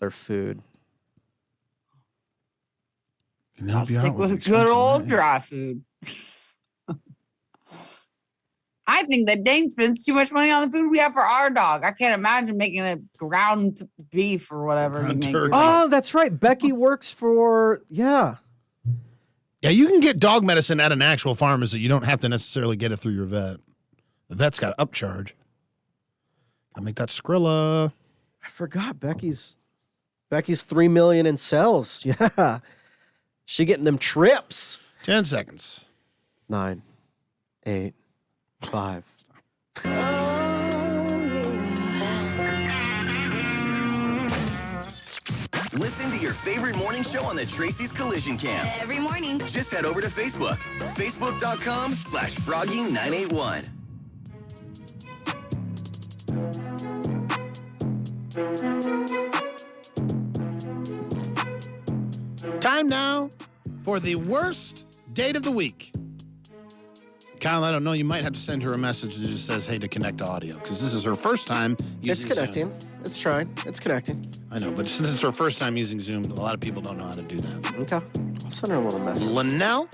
food. I'll stick with good old dry food. I think that Dane spends too much money on the food we have for our dog. I can't imagine making a ground beef or whatever. Oh, that's right. Becky works for, Yeah, you can get dog medicine at an actual pharmacy. You don't have to necessarily get it through your vet. The vet's got upcharge. Gotta make that Skrilla. I forgot Becky's 3 million in sales. Yeah. She getting them trips. 10 seconds. 9, 8, 5. Listen to your favorite morning show on the Tracy's Collision Cam. Every morning. Just head over to Facebook. Facebook.com/Froggy981. Time now for the worst date of the week. Kyle, I don't know. You might have to send her a message that just says, hey, to connect to audio, because this is her first time using It's connecting. Zoom. It's trying. It's connecting. I know, but since it's her first time using Zoom, a lot of people don't know how to do that. Okay. I'll send her a little message. Linnell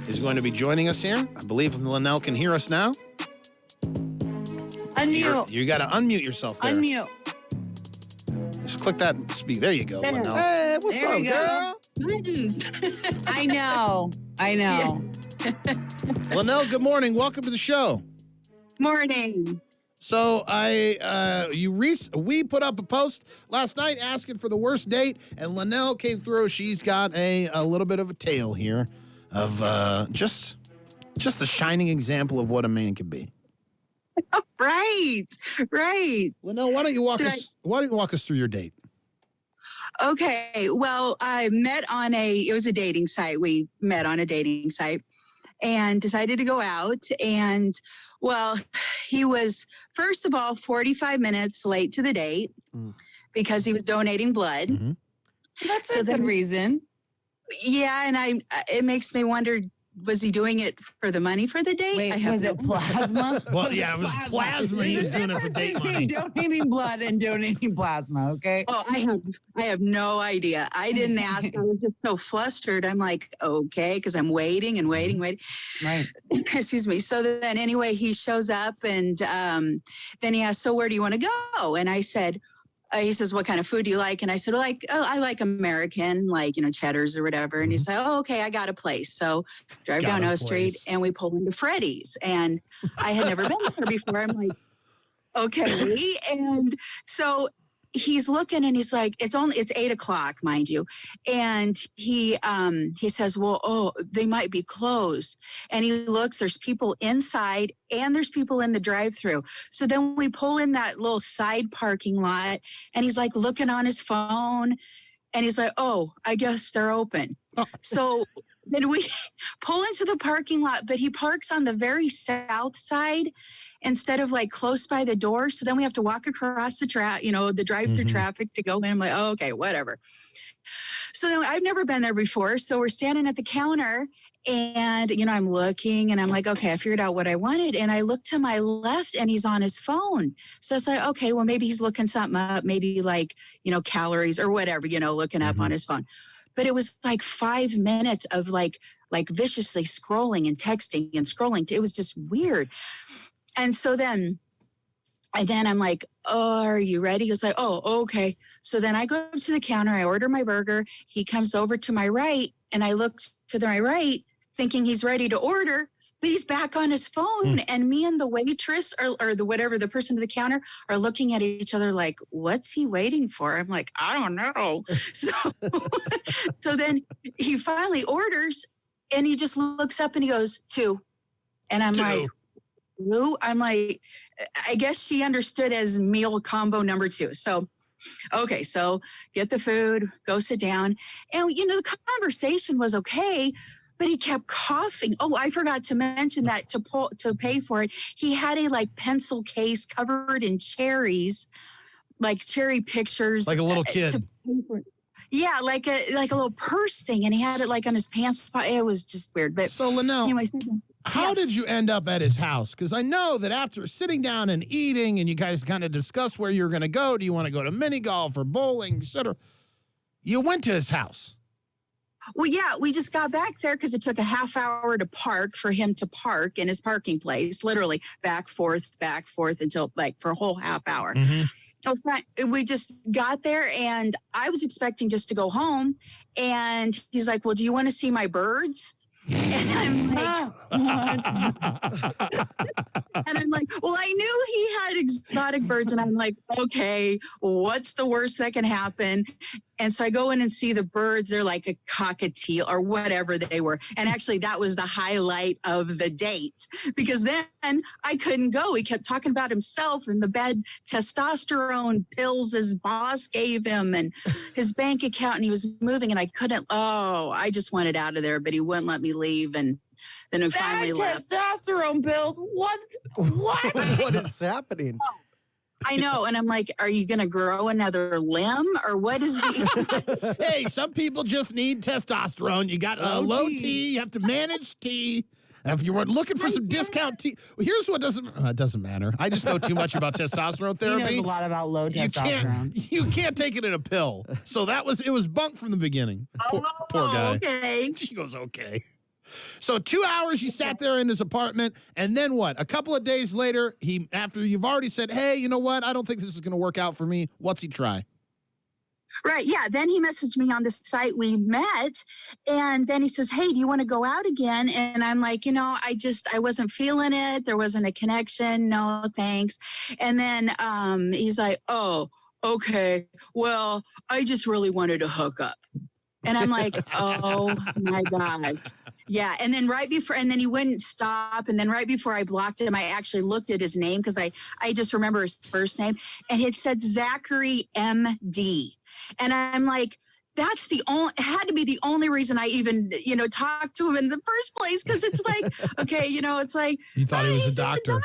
is going to be joining us here. I believe Linnell can hear us now. Unmute. You got to unmute yourself there. Unmute. Just click that speak. There you go, There. Linnell. Hey, what's There up, you go. girl? I know. Linnell, good morning. Welcome to the show. Morning. So we put up a post last night asking for the worst date, and Linnell came through. She's got a little bit of a tale here of just a shining example of what a man can be. Right. Linnell, why don't you walk us through your date? Okay. Well, I met on it was a dating site. We met on a dating site and decided to go out. And well, he was, first of all, 45 minutes late to the date because he was donating blood. Mm-hmm. That's a good reason. Yeah. And it makes me wonder, was he doing it for the money for the date? Wait, was it plasma? Well, it was plasma. He was doing it for date money. Donating blood and donating plasma, okay? Oh, I have no idea. I didn't ask. I was just so flustered. I'm like, okay, because I'm waiting and waiting. Right. Excuse me. So then anyway, he shows up and then he asked, so where do you want to go? And I said, he says, what kind of food do you like? And I said, I like American, like, cheddars or whatever. And he's like, oh, okay, I got a place. So drive down O Street and we pull into Freddy's. And I had never been there before. I'm like, okay. And so he's looking and he's like, it's 8:00, mind you. And he says, well, they might be closed. And he looks, there's people inside and there's people in the drive-through. So then we pull in that little side parking lot and he's like looking on his phone and he's like, oh, I guess they're open. Oh. So then we pull into the parking lot, but he parks on the very south side instead of like close by the door. So then we have to walk across the the drive-through traffic to go in. I'm like, oh, okay, whatever. So then I've never been there before. So we're standing at the counter and, I'm looking and I'm like, okay, I figured out what I wanted. And I look to my left and he's on his phone. So it's like, okay, well, maybe he's looking something up, maybe like, calories or whatever, looking up on his phone. But it was like 5 minutes of like viciously scrolling and texting and scrolling. It was just weird. And so then I'm like, oh, are you ready? He was like, oh, okay. So then I go up to the counter, I order my burger. He comes over to my right and I look to my right thinking he's ready to order, but he's back on his phone. And me and the waitress or the whatever, the person at the counter are looking at each other like, what's he waiting for? I'm like, I don't know. So, so then he finally orders and he just looks up and he goes, 2. And I'm like, Lou, I'm like, I guess she understood as meal combo number 2. So, okay, so get the food, go sit down. And, the conversation was okay, but he kept coughing. Oh, I forgot to mention that to pay for it, he had a pencil case covered in cherries, like cherry pictures. Like a little kid. Yeah, like a little purse thing. And he had it on his pants. It was just weird. But so, Linnell, anyway, how did you end up at his house? Because I know that after sitting down and eating and you guys kind of discuss where you're going to go, do you want to go to mini golf or bowling, etc., you went to his house. Well, yeah, we just got back there because it took a half hour to park for him to park in his parking place, literally back, forth until for a whole half hour. So we just got there and I was expecting just to go home. And he's like, well, do you want to see my birds? And I'm like, well, I knew he had exotic birds. And I'm like, okay, what's the worst that can happen? And so I go in and see the birds. They're like a cockatiel or whatever they were. And actually, that was the highlight of the date because then I couldn't go. He kept talking about himself and the bad testosterone pills his boss gave him and his bank account. And he was moving and I couldn't. Oh, I just wanted out of there, but he wouldn't let me leave. And then we finally left. Testosterone pills. What? What is happening? I know. And I'm like, are you going to grow another limb or what is the... Hey, some people just need testosterone. You got low T. You have to manage T. If you were looking for some discount T, here's what doesn't matter. I just know too much about testosterone therapy. He knows a lot about low testosterone. You can't take it in a pill. So it was bunk from the beginning. Poor guy. Okay. She goes, okay. So 2 hours you sat there in his apartment, and then what? A couple of days later, after you've already said, hey, you know what? I don't think this is going to work out for me. What's he try? Right. Yeah. Then he messaged me on the site we met. And then he says, hey, do you want to go out again? And I'm like, I wasn't feeling it. There wasn't a connection. No, thanks. And then he's like, oh, okay. Well, I just really wanted to hook up. And I'm like, oh my gosh. Yeah. And then then he wouldn't stop. And then right before I blocked him, I actually looked at his name because I just remember his first name and it said Zachary MD. And I'm like, it had to be the only reason I even, talked to him in the first place. Cause it's like, okay, it's like. You thought he was a doctor.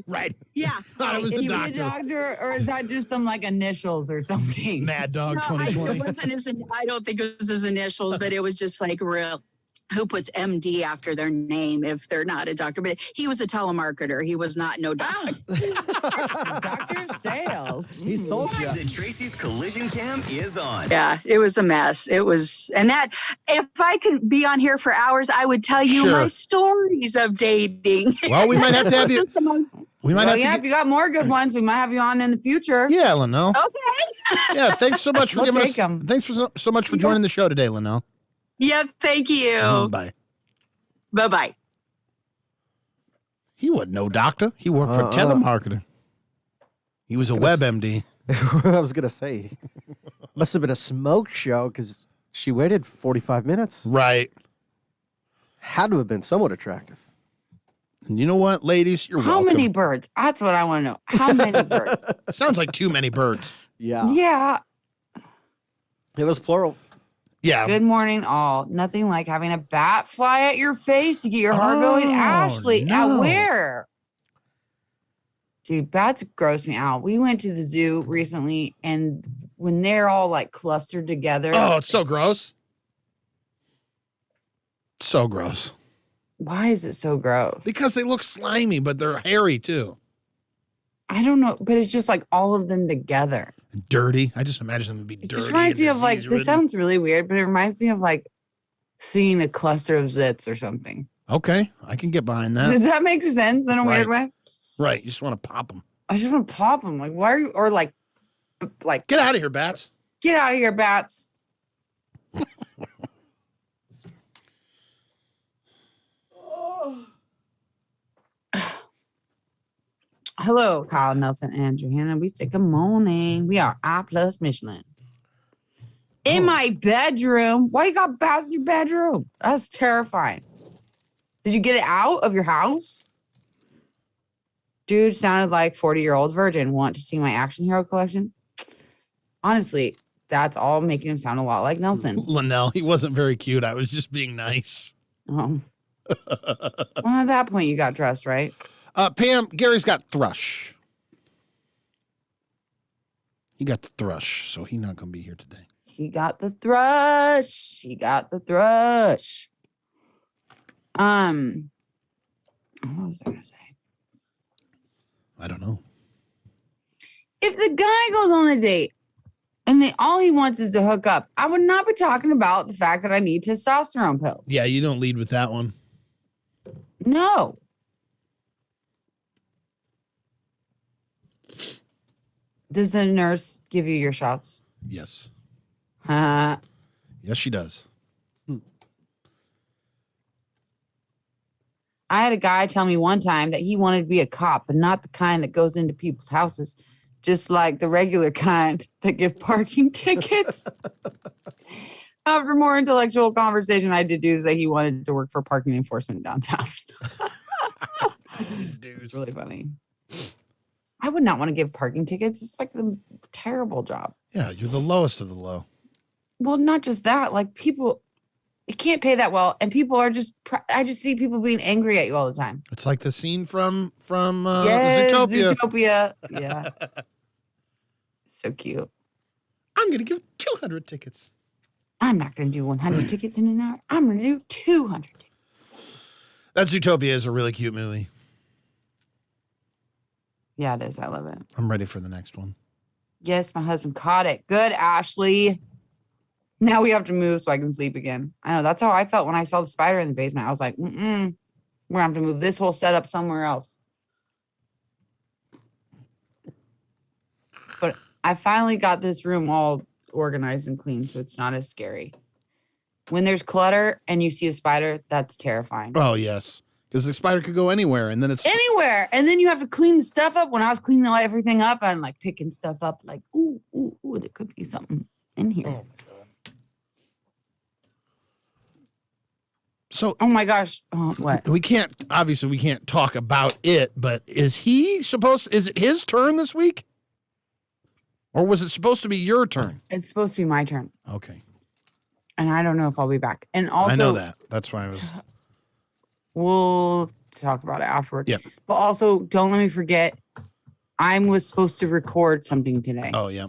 Right. Yeah. Thought it was a doctor. Is he a doctor or is that just some initials or something? Mad Dog 2020. I don't think it was his initials, but it was just real. Who puts MD after their name if they're not a doctor? But he was a telemarketer. He was not no doctor. Doctor of sales. He sold you. The Tracy's Collision Cam is on. Yeah, it was a mess. It was, and that if I could be on here for hours, I would tell you my stories of dating. Well, we might have to have you. We might have to if you got more good ones, we might have you on in the future. Yeah, Linnell. Okay. Yeah, thanks so much for We'll giving take us. 'em. Thanks so much for joining the show today, Linnell. Yep. Thank you. Bye. Bye-bye. He wasn't no doctor. He worked for a telemarketer. He was a WebMD. I was gonna say, must have been a smoke show because she waited 45 minutes. Right. Had to have been somewhat attractive. And you know what, ladies? You're How welcome. many birds? That's what I want to know. How many birds? Sounds like too many birds. Yeah. Yeah. It was plural. Yeah. Good morning, all. Nothing like having a bat fly at your face to get your heart going. Ashley, no. at where? Dude, bats gross me out. We went to the zoo recently, and when they're all clustered together. Oh, it's so gross. So gross. Why is it so gross? Because they look slimy, but they're hairy too. I don't know, but it's just all of them together. Dirty. I just imagine them to be It dirty. just reminds me of this disease-ridden. sounds really weird, but it reminds me of seeing a cluster of zits or something. Okay, I can get behind that. Does that make sense in a weird way? Right. You just want to pop them. I just want to pop them. Why are you, or Get out of here, bats. get out of here, bats. Hello, Kyle, Nelson, and Johanna. We say good morning. We are I plus Michelin. In my bedroom. Why you got bats in your bedroom? That's terrifying. Did you get it out of your house? Dude sounded like 40-year-old virgin. Want to see my action hero collection? Honestly, that's all making him sound a lot like Nelson. Linnell, he wasn't very cute. I was just being nice. Oh. Well, at that point, you got dressed, right? Pam, Gary's got thrush. He got the thrush, so he's not going to be here today. He got the thrush. He got the thrush. What was I going to say? I don't know. If the guy goes on a date and all he wants is to hook up, I would not be talking about the fact that I need testosterone pills. Yeah, you don't lead with that one. No. Does the nurse give you your shots? Yes. Uh, Yes, she does. I had a guy tell me one time that he wanted to be a cop, but not the kind that goes into people's houses, just like the regular kind that give parking tickets. After more intellectual conversation, I deduced that he wanted to work for parking enforcement downtown. It's really funny. I would not want to give parking tickets. It's like the terrible job. Yeah, you're the lowest of the low. Well, not just that. Like people, it can't pay that well, and people are just. I just see people being angry at you all the time. It's like the scene from Yes, Zootopia. Zootopia. Yeah, so cute. I'm gonna give 200 tickets. I'm not going to do 100 tickets in an hour. I'm going to do 200 tickets. That Zootopia is a really cute movie. Yeah, it is. I love it. I'm ready for the next one. Yes, my husband caught it. Good, Ashley. Now we have to move so I can sleep again. I know. That's how I felt when I saw the spider in the basement. I was like, we're going to have to move this whole setup somewhere else. But I finally got this room all organized and clean, so it's not as scary. When there's clutter and you see a spider, that's terrifying. Oh, yes. Because the spider could go anywhere, and then it's... Anywhere. And then you have to clean the stuff up. When I was cleaning everything up, I'm like picking stuff up like, ooh, there could be something in here. Oh, so... Oh, my gosh. Oh, what? We can't talk about it, but is it his turn this week? Or was it supposed to be your turn? It's supposed to be my turn. Okay. And I don't know if I'll be back. And also... I know that. That's why I was... We'll talk about it afterward. Yep. But also, don't let me forget, I was supposed to record something today. Oh, yeah.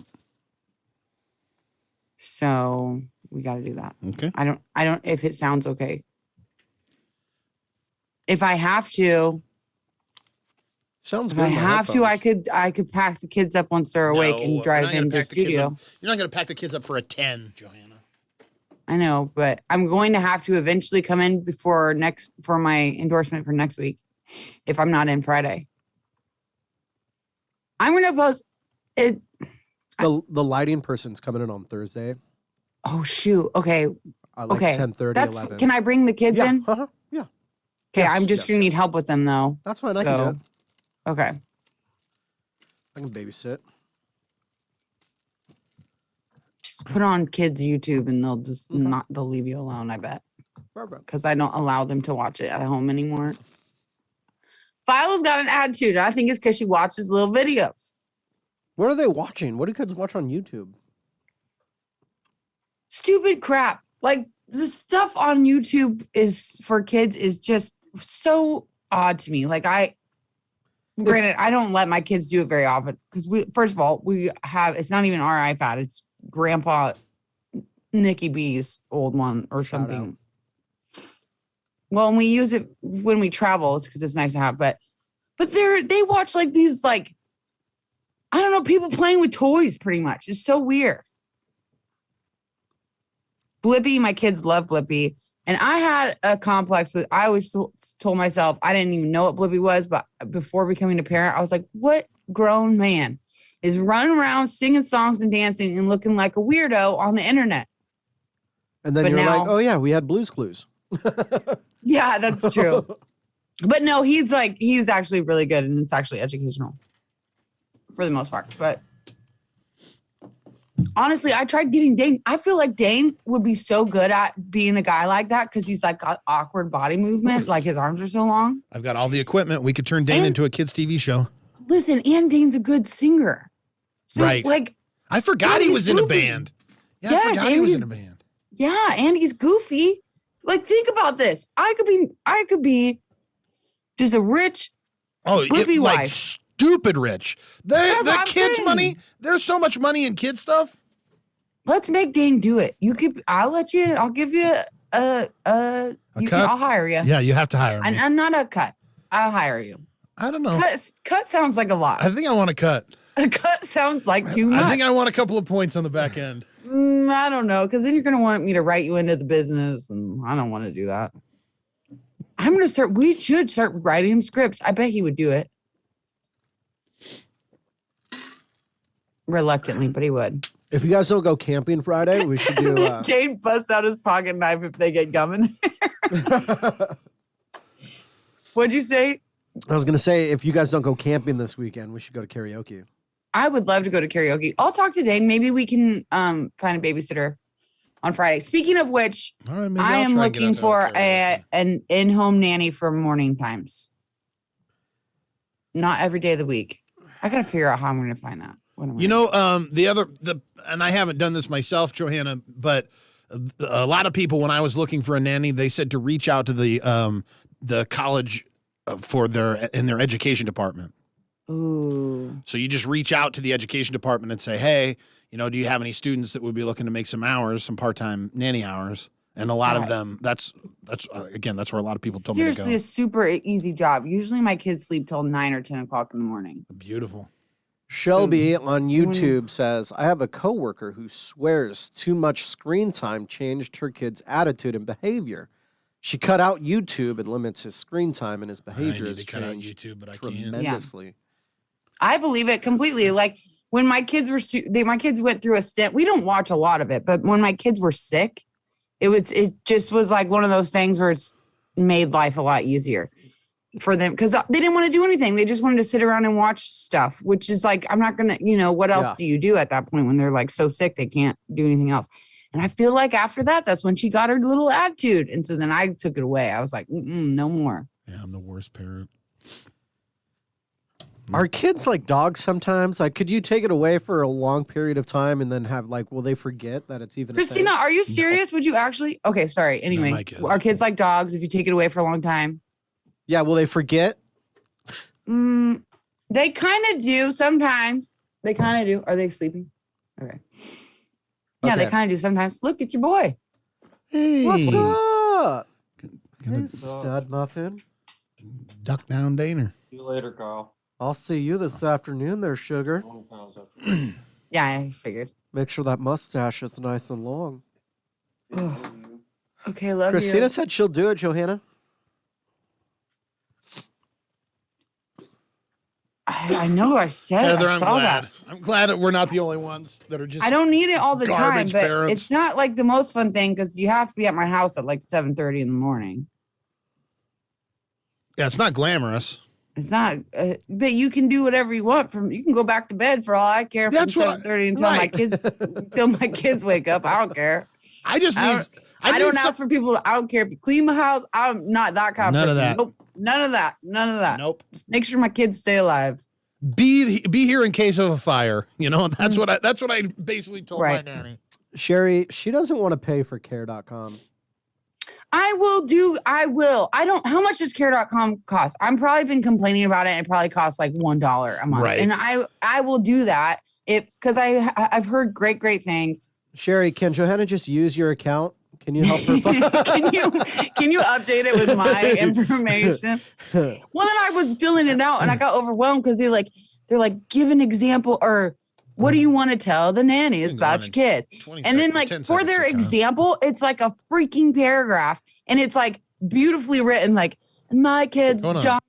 So we got to do that. Okay. I don't, if it sounds okay. If I have to, Sounds if good. I have to, I could pack the kids up once they're awake and drive into the studio. You're not going to pack the kids up for a 10, Johanna. I know, but I'm going to have to eventually come in for my endorsement for next week if I'm not in Friday. I'm going to post it. The lighting person's coming in on Thursday. Oh, shoot. Okay. Like okay. 10:30, 11. Can I bring the kids in? Uh-huh. Yeah. Okay, Yes, I'm just yes, going to need yes. help with them, though. That's fine. I can do it. Okay. I can babysit. Just put on kids' YouTube and they'll just they'll leave you alone, I bet. Perfect. Because I don't allow them to watch it at home anymore. Philo's got an attitude. And I think it's because she watches little videos. What are they watching? What do kids watch on YouTube? Stupid crap. Like the stuff on YouTube is for kids is just so odd to me. Like granted, I don't let my kids do it very often because first of all, it's not even our iPad. It's Grandpa Nikki B's old one or something. Well, and we use it when we travel because it's nice to have, but they watch like these, like, I don't know, people playing with toys pretty much. It's so weird. Blippi, my kids love Blippi. And I had a complex with, I always told myself, I didn't even know what Blippi was, but before becoming a parent, I was like, what grown man is running around singing songs and dancing and looking like a weirdo on the internet? And then you're like, oh yeah, we had Blue's Clues. Yeah, that's true. But no, he's actually really good and it's actually educational. for the most part. But honestly, I tried getting Dane. I feel like Dane would be so good at being a guy like that because he's like got awkward body movement, like his arms are so long. I've got all the equipment. We could turn Dane into a kids' TV show. Listen, and Dane's a good singer. So, right. Like, I forgot he was in a band. Yeah, I forgot he was in a band. Yeah, and he's goofy. Like, think about this. I could be just a rich, goofy like wife. Stupid rich. The kids' saying. money. There's so much money in kid stuff. Let's make Dane do it. I'll give you A cut? I'll hire you. Yeah, you have to hire me. I'm not a cut. I'll hire you. I don't know. Cut sounds like a lot. I think I want to cut. A cut sounds like too much. I think I want a couple of points on the back end. I don't know, because then you're going to want me to write you into the business, and I don't want to do that. We should start writing him scripts. I bet he would do it. Reluctantly, but he would. If you guys don't go camping Friday, we should do. Jane busts out his pocket knife if they get gum in there. What'd you say? I was gonna say, if you guys don't go camping this weekend, we should go to karaoke. I would love to go to karaoke. I'll talk to Dane. Maybe we can find a babysitter on Friday. Speaking of which, All right, maybe I I'll am try and get looking out there for to karaoke. an in-home nanny for morning times. Not every day of the week. I gotta figure out how I'm gonna find that. You know, and I haven't done this myself, Johanna, but a lot of people, when I was looking for a nanny, they said to reach out to the college for their education department. Ooh. So you just reach out to the education department and say, hey, do you have any students that would be looking to make some hours, some part-time nanny hours? And a lot of them, that's where a lot of people told me to go. Seriously, a super easy job. Usually my kids sleep till 9 or 10 o'clock in the morning. Beautiful. Shelby on YouTube says, I have a coworker who swears too much screen time changed her kid's attitude and behavior. She cut out YouTube and limits his screen time, and his behavior has cut out changed YouTube, but I can't. tremendously. I believe it completely. Like when my kids were, my kids went through a stint. We don't watch a lot of it, but when my kids were sick, it just was like one of those things where it's made life a lot easier for them because they didn't want to do anything. They just wanted to sit around and watch stuff, which is like, I'm not going to, what else do you do at that point when they're like so sick they can't do anything else? And I feel like after that's when she got her little attitude. And so then I took it away. I was like, no more. Yeah, I'm the worst parent. Are kids like dogs sometimes? Like, could you take it away for a long period of time and then have will they forget that it's even Christina, are you serious? Would you actually? Okay, sorry. Anyway, my kids. are kids like dogs if you take it away for a long time? Yeah, will they forget? They kind of do sometimes. They kind of do. Are they sleeping? Okay. Yeah, they kind of do sometimes. Look at your boy. Hey. What's up? Gonna Hey, stud muffin. duck down Daner. See you later, Carl. I'll see you this afternoon there, sugar. Yeah, I figured. Make sure that mustache is nice and long. Okay, love Christina you. said she'll do it, Johanna. I know. I said. Heather, I I'm saw glad. that. I'm glad that we're not the only ones that are just. I don't need it all the time, garbage but parents. it's not like the most fun thing because you have to be at my house at like 7:30 in the morning. Yeah, it's not glamorous. It's not, but you can do whatever you want. You can go back to bed for all I care from That's what 7:30 until my kids wake up. I don't care. I just I need. I don't ask for people. I don't care if you clean my house. I'm not that kind of None of person. that. Nope. None of that. None of that. Nope. Just make sure my kids stay alive. Be here in case of a fire. That's what I basically told Right. my nanny. Sherry, she doesn't want to pay for care.com. I will. How much does care.com cost? I'm probably been complaining about it. It probably costs like $1 a month. Right. And I will do that because I've heard great things. Sherry, can Johanna just use your account? Can you help her? Can you update it with my information? Well, then I was filling it out and I got overwhelmed because they're like, give an example or what do you want to tell the nannies about your kids? And then like for their example, it's like a freaking paragraph and it's like beautifully written, like my kids, John.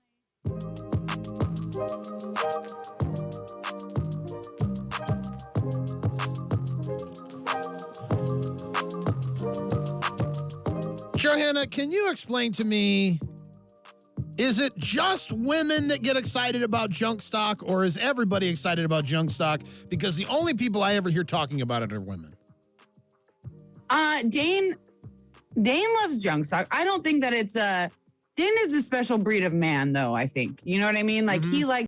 Johanna, can you explain to me Is it just women that get excited about junk stock, or is everybody excited about junk stock? Because the only people I ever hear talking about it are women. Dane loves junk stock. I don't think that it's Dane is a special breed of man, though, I think. You know what I mean? Like, he likes